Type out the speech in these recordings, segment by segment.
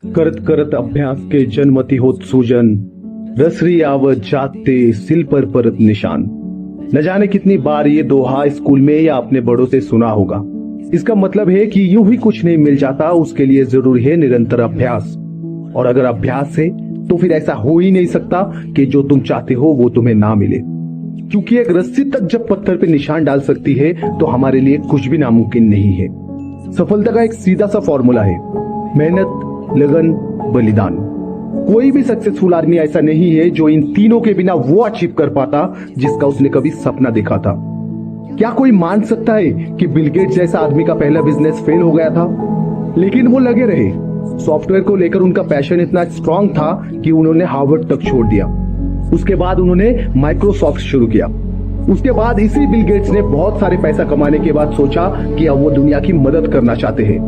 करत करत अभ्यास के जन्मती होत सूजन, रसरी आवत जाते सिल पर परत निशान। न जाने कितनी बार ये दोहा स्कूल में या अपने बड़ों से सुना होगा। इसका मतलब है कि यूं ही कुछ नहीं मिल जाता, उसके लिए जरूरी है निरंतर अभ्यास। और अगर अभ्यास है तो फिर ऐसा हो ही नहीं सकता कि जो तुम चाहते हो वो तुम्हें ना मिले, क्योंकि एक रस्सी तक जब पत्थर पे निशान डाल सकती है तो हमारे लिए कुछ भी नामुमकिन नहीं है। सफलता का एक सीधा सा फॉर्मूला है, मेहनत, लगन, बलिदान। कोई भी सक्सेसफुल आदमी ऐसा नहीं है जो इन तीनों के बिना वो अचीव कर पाता जिसका उसने कभी सपना देखा था। क्या कोई मान सकता है कि बिल गेट्स जैसा आदमी का पहला बिजनेस फेल हो गया था, लेकिन वो लगे रहे। सॉफ्टवेयर को लेकर उनका पैशन इतना स्ट्रांग था कि उन्होंने हार्वर्ड तक छोड़ दिया। उसके बाद उन्होंने माइक्रोसॉफ्ट शुरू किया। उसके बाद इसी बिल गेट्स ने बहुत सारे पैसा कमाने के बाद सोचा कि अब वो दुनिया की मदद करना चाहते हैं।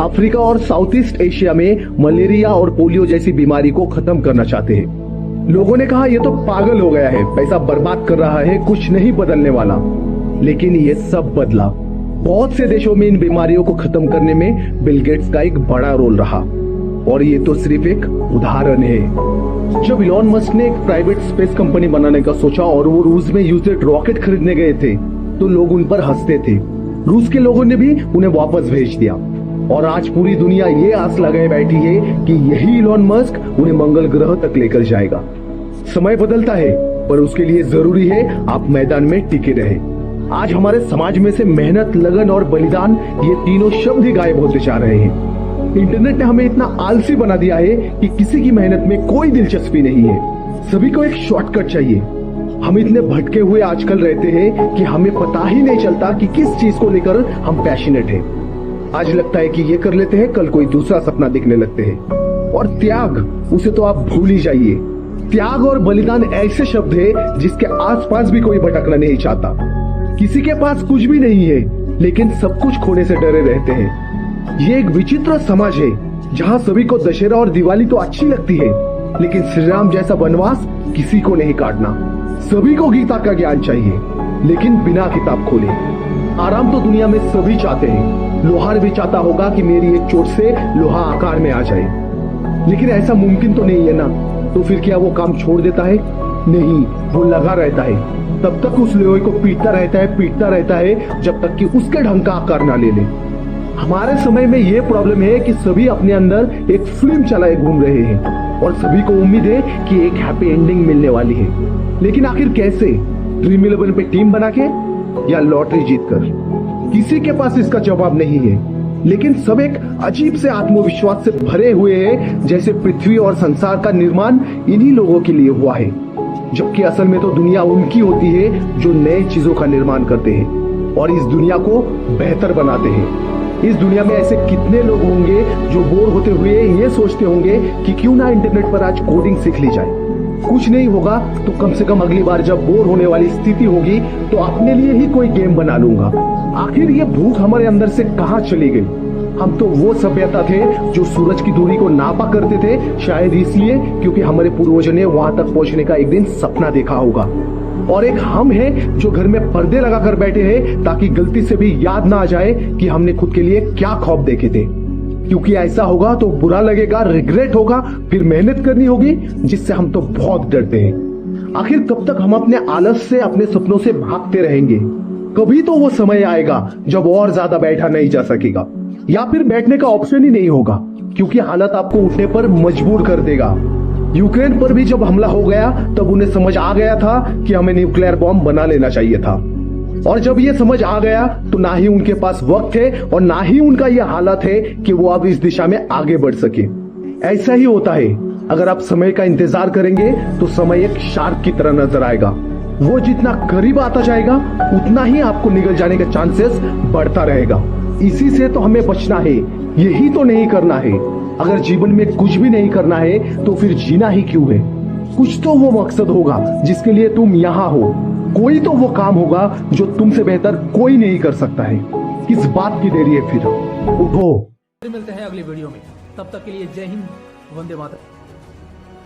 अफ्रीका और साउथ ईस्ट एशिया में मलेरिया और पोलियो जैसी बीमारी को खत्म करना चाहते हैं। लोगों ने कहा ये तो पागल हो गया है, पैसा बर्बाद कर रहा है, कुछ नहीं बदलने वाला। लेकिन ये सब बदला। बहुत से देशों में इन बीमारियों को खत्म करने में बिल गेट्स का एक बड़ा रोल रहा। और ये तो सिर्फ एक उदाहरण है। जब इलॉन मस्क ने एक प्राइवेट स्पेस कंपनी बनाने का सोचा और वो रूस में यूज्ड रॉकेट खरीदने गए थे तो लोग उन पर हंसते थे। रूस के लोगों ने भी उन्हें वापस भेज दिया। और आज पूरी दुनिया ये आस लगाए बैठी है कि यही इलॉन मस्क उन्हें मंगल ग्रह तक लेकर जाएगा। समय बदलता है, पर उसके लिए जरूरी है आप मैदान में टिके रहे। आज हमारे समाज में से मेहनत, लगन और बलिदान, ये तीनों शब्द ही गायब होते जा रहे हैं। इंटरनेट ने हमें इतना आलसी बना दिया है कि किसी की मेहनत में कोई दिलचस्पी नहीं है। सभी को एक शॉर्टकट चाहिए। हम इतने भटके हुए आजकल रहते हैं कि हमें पता ही नहीं चलता कि किस चीज को लेकर हम पैशनेट हैं। आज लगता है कि ये कर लेते हैं, कल कोई दूसरा सपना दिखने लगते हैं। और त्याग, उसे तो आप भूल ही जाइए। त्याग और बलिदान ऐसे शब्द है जिसके आसपास भी कोई भटकना नहीं चाहता। किसी के पास कुछ भी नहीं है, लेकिन सब कुछ खोने से डरे रहते हैं। ये एक विचित्र समाज है जहाँ सभी को दशहरा और दिवाली तो अच्छी लगती है, लेकिन श्री राम जैसा वनवास किसी को नहीं काटना। सभी को गीता का ज्ञान चाहिए, लेकिन बिना किताब खोले। आराम तो दुनिया में सभी चाहते हैं। लोहार भी चाहता होगा कि मेरी एक चोट से लोहा आकार में आ जाए, लेकिन ऐसा मुमकिन तो नहीं है ना। तो फिर क्या वो काम छोड़ देता है? नहीं, वो लगा रहता है। तब तक उस लोहे को पीटता रहता है जब तक कि उसके ढंग का आकार ना ले ले। हमारे समय में ये प्रॉब्लम है कि सभी अपने अंदर एक फिल्म चलाए घूम रहे हैं और सभी को उम्मीद है कि एक हैप्पी एंडिंग मिलने वाली है। लेकिन आखिर कैसे? ड्रीम 11 पे टीम बना के या लॉटरी जीतकर? किसी के पास इसका जवाब नहीं है, लेकिन सब एक अजीब से आत्मविश्वास से भरे हुए हैं, जैसे पृथ्वी और संसार का निर्माण इन्हीं लोगों के लिए हुआ है। जबकि असल में तो दुनिया उनकी होती है जो नए चीजों का निर्माण करते हैं और इस दुनिया को बेहतर बनाते हैं। इस दुनिया में ऐसे कितने लोग होंगे जो बोर होते हुए ये सोचते होंगे कि क्यों ना इंटरनेट पर आज कोडिंग सीख ली जाए। कुछ नहीं होगा तो कम से कम अगली बार जब बोर होने वाली स्थिति होगी तो अपने लिए ही कोई गेम बना लूंगा। आखिर ये भूख हमारे अंदर से कहाँ चली गई? हम तो वो सभ्यता थे जो सूरज की दूरी को नापा करते थे, शायद इसलिए क्योंकि हमारे पूर्वजों ने वहां तक पहुंचने का एक दिन सपना देखा होगा। और एक हम हैं जो घर में पर्दे लगाकर बैठे हैं ताकि गलती से भी याद ना आ जाए कि हमने खुद के लिए क्या ख्वाब देखे थे। क्योंकि ऐसा होगा तो बुरा लगेगा, रिग्रेट होगा, फिर मेहनत करनी होगी, जिससे हम तो बहुत डरते हैं। आखिर कब तक हम अपने आलस से, अपने सपनों से भागते रहेंगे? कभी तो वो समय आएगा जब और ज्यादा बैठा नहीं जा सकेगा, या फिर बैठने का ऑप्शन ही नहीं होगा, क्योंकि हालत आपको उठने पर मजबूर कर देगा। यूक्रेन पर भी जब हमला हो गया तब उन्हें समझ आ गया था कि हमें न्यूक्लियर बॉम्ब बना लेना चाहिए था। और जब ये समझ आ गया तो ना ही उनके पास वक्त है और ना ही उनका यह हालत है कि वो अब इस दिशा में आगे बढ़ सके। ऐसा ही होता है, अगर आप समय का इंतजार करेंगे तो समय एक शार्क की तरह नजर आएगा। वो जितना करीब आता जाएगा उतना ही आपको निगल जाने का चांसेस बढ़ता रहेगा। इसी से तो हमें बचना है, यही तो नहीं करना है। अगर जीवन में कुछ भी नहीं करना है तो फिर जीना ही क्यों है? कुछ तो वो मकसद होगा जिसके लिए तुम यहाँ हो। कोई तो वो काम होगा जो तुमसे बेहतर कोई नहीं कर सकता है। किस बात की देरी है? फिर उठो। मिलते हैं अगली वीडियो में, तब तक के लिए जय हिंद, वंदे मातरम।